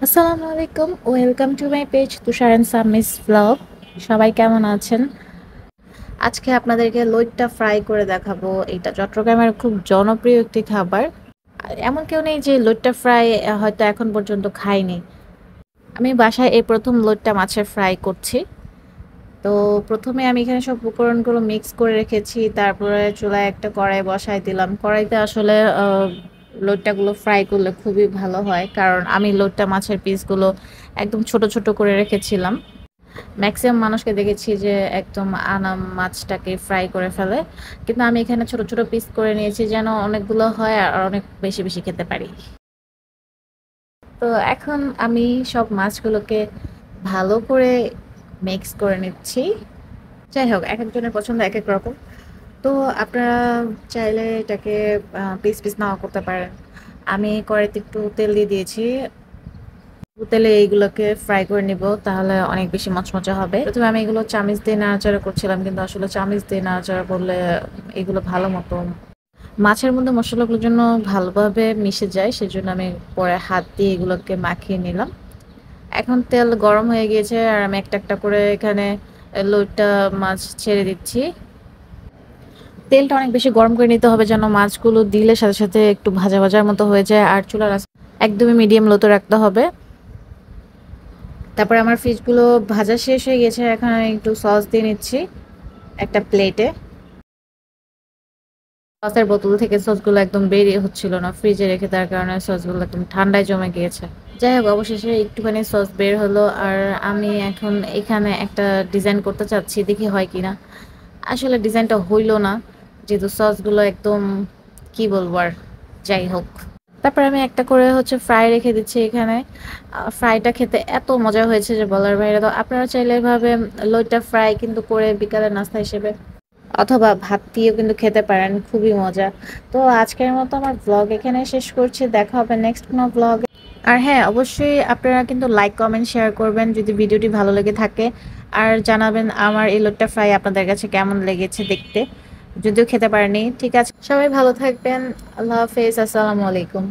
আসসালামু আলাইকুম, welcome to my page Tushar and সামিস blog. সবাই কেমন আছেন? আজকে আপনাদেরকে লইট্টা ফ্রাই করে দেখাবো। এটা চট্টগ্রামের খুব জনপ্রিয় একটি খাবার। আর এমন কেউ নেই যে লইট্টা ফ্রাই হয়তো এখন পর্যন্ত খায়নি। আমি বাসায় এই প্রথম লইট্টা মাছের ফ্রাই করছি। তো প্রথমে আমি এখানে সব উপকরণগুলো মিক্স করে রেখেছি, তারপরে চুলায় একটা কড়াই বসাই দিলাম। কড়াইতে আসলে লইট্টাগুলো ফ্রাই করলে খুবই ভালো হয়, কারণ আমি লইট্টা মাছের পিসগুলো একদম ছোট ছোট করে রেখেছিলাম। ম্যাক্সিমাম মানুষকে দেখেছি যে একদম আনাম মাছটাকে ফ্রাই করে ফেলে, কিন্তু আমি এখানে ছোট ছোট পিস করে নিয়েছি যেন অনেকগুলো হয় আর অনেক বেশি বেশি খেতে পারি। তো এখন আমি সব মাছগুলোকে ভালো করে মিক্স করে নিচ্ছি। যাই হোক, এক একজনের পছন্দ এক এক রকম। তো আপনারা চাইলে এটাকে পিস পিস নাও করতে পারেন। আমি কড়াইতে একটু তেল দিয়ে দিয়েছি। তেলে এইগুলোকে ফ্রাই করে নিব, তাহলে অনেক বেশি মচমচে হবে। প্রথমে আমি এগুলো চামিচ দিয়ে নাড়াচাড়া করছিলাম, কিন্তু আসলে চামিচ দিয়ে নাড়াচাড়া করলে এগুলো ভালো মতো মাছের মধ্যে মশলাগুলোর জন্য ভালোভাবে মিশে যায়, সেজন্য আমি পরে হাত দিয়ে এগুলোকে মাখিয়ে নিলাম। এখন তেল গরম হয়ে গিয়েছে আর আমি একটা একটা করে এখানে লইট্টা মাছ ছেড়ে দিচ্ছি। তেলটা অনেক বেশি গরম করে নিতে হবে যেন মাছগুলো দিলে সাথে সাথে একটু ভাজা ভাজার মতো হয়ে যায়, আর চুলার আঁচ একদমই মিডিয়াম লোতে রাখতে হবে। তারপরে আমার ফিশগুলো ভাজা শেষ হয়ে গেছে, এখন আমি একটু সস দিয়ে নিচ্ছি একটা প্লেটে। সসের বোতল থেকে সসগুলো একদম বেরিয়ে হচ্ছিল না, ফ্রিজে রেখে তার কারণে সসগুলো একদম ঠান্ডায় জমে গিয়েছে। যাই হোক, অবশেষে একটুখানি সস বের হলো। আর আমি এখন এখানে একটা ডিজাইন করতে চাচ্ছি, দেখি হয় কিনা। আসলে ডিজাইনটা হইলো না, যেহেতু সসগুলো একদম কি বলবো আর। যাই হোক, তারপর আমি একটা করে ফ্রাই রেখে দিচ্ছি এখানে। ফ্রাইটা খেতে এত মজা হয়েছে যে বলার বাইরে। তো আপনারা চাইলে এভাবে লইট্টা ফ্রাই কিন্তু করে বিকালের নাস্তা হিসেবে অথবা ভাত দিয়েও কিন্তু খেতে পারেন, খুবই মজা। তো আজকের মতো আমার ব্লগ এখানে শেষ করছি, দেখা হবে নেক্সট কোনো ব্লগে। আর হ্যাঁ, অবশ্যই আপনারা কিন্তু লাইক কমেন্ট শেয়ার করবেন যদি ভিডিওটি ভালো লেগে থাকে, আর জানাবেন আমার এই লইট্টা ফ্রাই আপনাদের কাছে কেমন লেগেছে দেখতে, যদিও খেতে পারেনি। ঠিক আছে, সবাই ভালো থাকবেন। আল্লাহ হাফেজ, আসসালামু আলাইকুম।